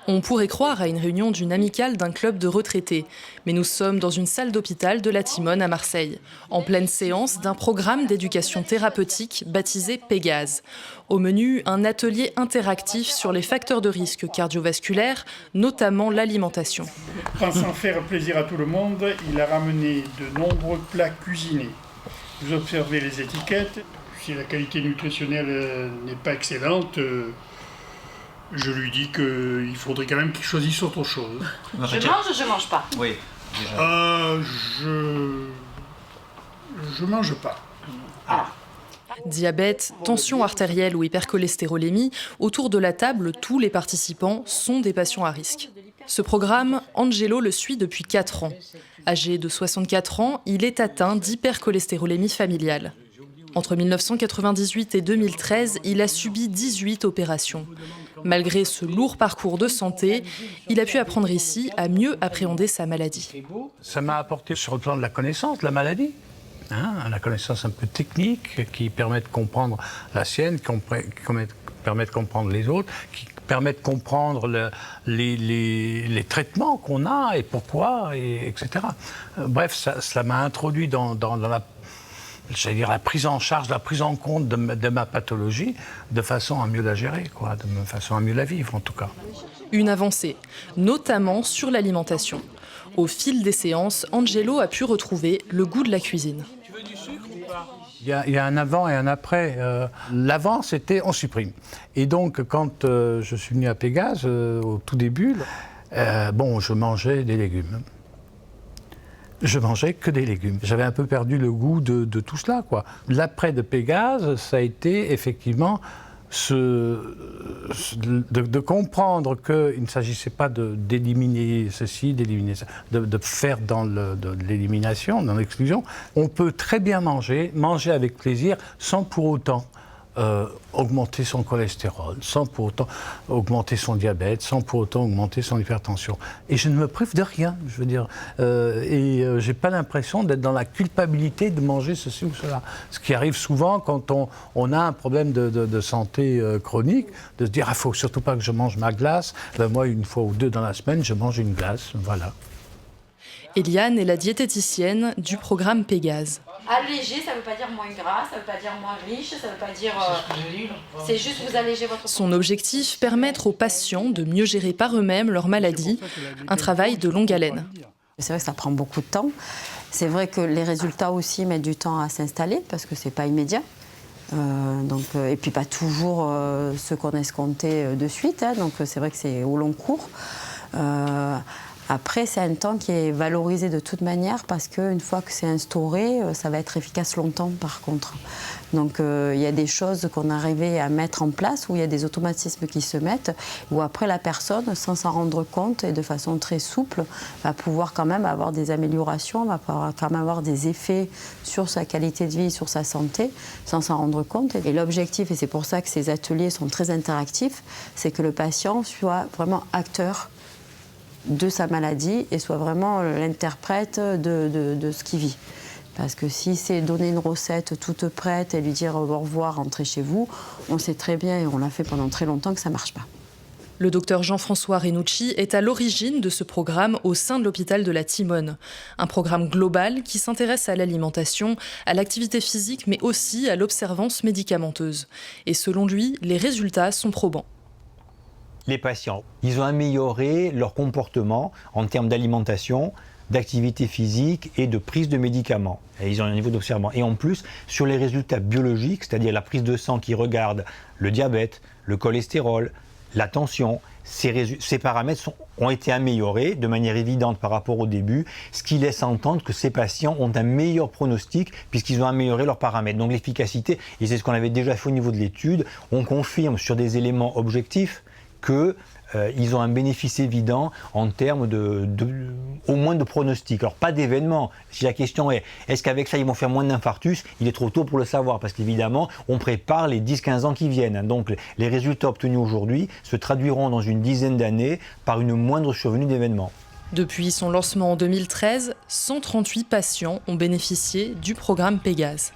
On pourrait croire à une réunion d'une amicale d'un club de retraités, mais nous sommes dans une salle d'hôpital de la Timone à Marseille, en pleine séance d'un programme d'éducation thérapeutique baptisé Pégase. Au menu, un atelier interactif sur les facteurs de risque cardiovasculaires, notamment l'alimentation. Pensant faire plaisir à tout le monde, il a ramené de nombreux plats cuisinés. Vous observez les étiquettes. Si la qualité nutritionnelle n'est pas excellente, je lui dis qu'il faudrait quand même qu'il choisisse autre chose. Je mange ou je mange pas? Oui, déjà. Je mange pas. Ah. Diabète, tension artérielle ou hypercholestérolémie, autour de la table, tous les participants sont des patients à risque. Ce programme, Angelo le suit depuis 4 ans. Âgé de 64 ans, il est atteint d'hypercholestérolémie familiale. Entre 1998 et 2013, il a subi 18 opérations. Malgré ce lourd parcours de santé, il a pu apprendre ici à mieux appréhender sa maladie. Ça m'a apporté sur le plan de la connaissance de la maladie. La connaissance un peu technique qui permet de comprendre la sienne, qui permet de comprendre les autres, qui permet de comprendre les traitements qu'on a et pourquoi, etc. Bref, ça m'a introduit dans la prise en charge, la prise en compte de ma pathologie de façon à mieux la gérer, de façon à mieux la vivre en tout cas. Une avancée, notamment sur l'alimentation. Au fil des séances, Angelo a pu retrouver le goût de la cuisine. Il y a un avant et un après. L'avant, c'était on supprime. Et donc, quand je suis venu à Pégase, au tout début, je mangeais des légumes. Je mangeais que des légumes. J'avais un peu perdu le goût de tout cela, quoi. L'après de Pégase, ça a été effectivement de comprendre qu'il ne s'agissait pas d'éliminer ceci, d'éliminer ça, de faire de l'élimination, dans l'exclusion. On peut très bien manger avec plaisir, sans pour autant augmenter son cholestérol, sans pour autant augmenter son diabète, sans pour autant augmenter son hypertension. Et je ne me prive de rien, je veux dire. J'ai pas l'impression d'être dans la culpabilité de manger ceci ou cela. Ce qui arrive souvent quand on a un problème de santé chronique, de se dire « il faut surtout pas que je mange ma glace ». Moi, 1 fois ou 2 dans la semaine, je mange une glace, voilà. Eliane est la diététicienne du programme Pégase. Alléger, ça ne veut pas dire moins gras, ça ne veut pas dire moins riche, ça ne veut pas dire... C'est juste vous allégez votre... Son objectif, permettre aux patients de mieux gérer par eux-mêmes leur maladie, un travail de longue haleine. C'est vrai que ça prend beaucoup de temps. C'est vrai que les résultats aussi mettent du temps à s'installer parce que ce n'est pas immédiat. Et puis pas toujours ce qu'on escomptait de suite. Donc c'est vrai que c'est au long cours. Après, c'est un temps qui est valorisé de toute manière parce qu'une fois que c'est instauré, ça va être efficace longtemps par contre. Donc il y a des choses qu'on arrivait à mettre en place où il y a des automatismes qui se mettent où après la personne, sans s'en rendre compte et de façon très souple, va pouvoir quand même avoir des améliorations, va pouvoir quand même avoir des effets sur sa qualité de vie, sur sa santé, sans s'en rendre compte. Et l'objectif, et c'est pour ça que ces ateliers sont très interactifs, c'est que le patient soit vraiment acteur de sa maladie et soit vraiment l'interprète de ce qu'il vit. Parce que si c'est donner une recette toute prête et lui dire au revoir, rentrez chez vous, on sait très bien, et on l'a fait pendant très longtemps, que ça ne marche pas. Le docteur Jean-François Renucci est à l'origine de ce programme au sein de l'hôpital de la Timone. Un programme global qui s'intéresse à l'alimentation, à l'activité physique, mais aussi à l'observance médicamenteuse. Et selon lui, les résultats sont probants. Les patients, ils ont amélioré leur comportement en termes d'alimentation, d'activité physique et de prise de médicaments. Et ils ont un niveau d'observation. Et en plus, sur les résultats biologiques, c'est-à-dire la prise de sang qui regarde le diabète, le cholestérol, la tension, ces paramètres ont été améliorés de manière évidente par rapport au début, ce qui laisse entendre que ces patients ont un meilleur pronostic puisqu'ils ont amélioré leurs paramètres. Donc l'efficacité, et c'est ce qu'on avait déjà fait au niveau de l'étude, on confirme sur des éléments objectifs qu'ils ont un bénéfice évident en termes au moins de pronostic. Alors pas d'événement. Si la question est, est-ce qu'avec ça ils vont faire moins d'infarctus, il est trop tôt pour le savoir parce qu'évidemment on prépare les 10-15 ans qui viennent. Donc les résultats obtenus aujourd'hui se traduiront dans une dizaine d'années par une moindre survenue d'événements. Depuis son lancement en 2013, 138 patients ont bénéficié du programme Pégase.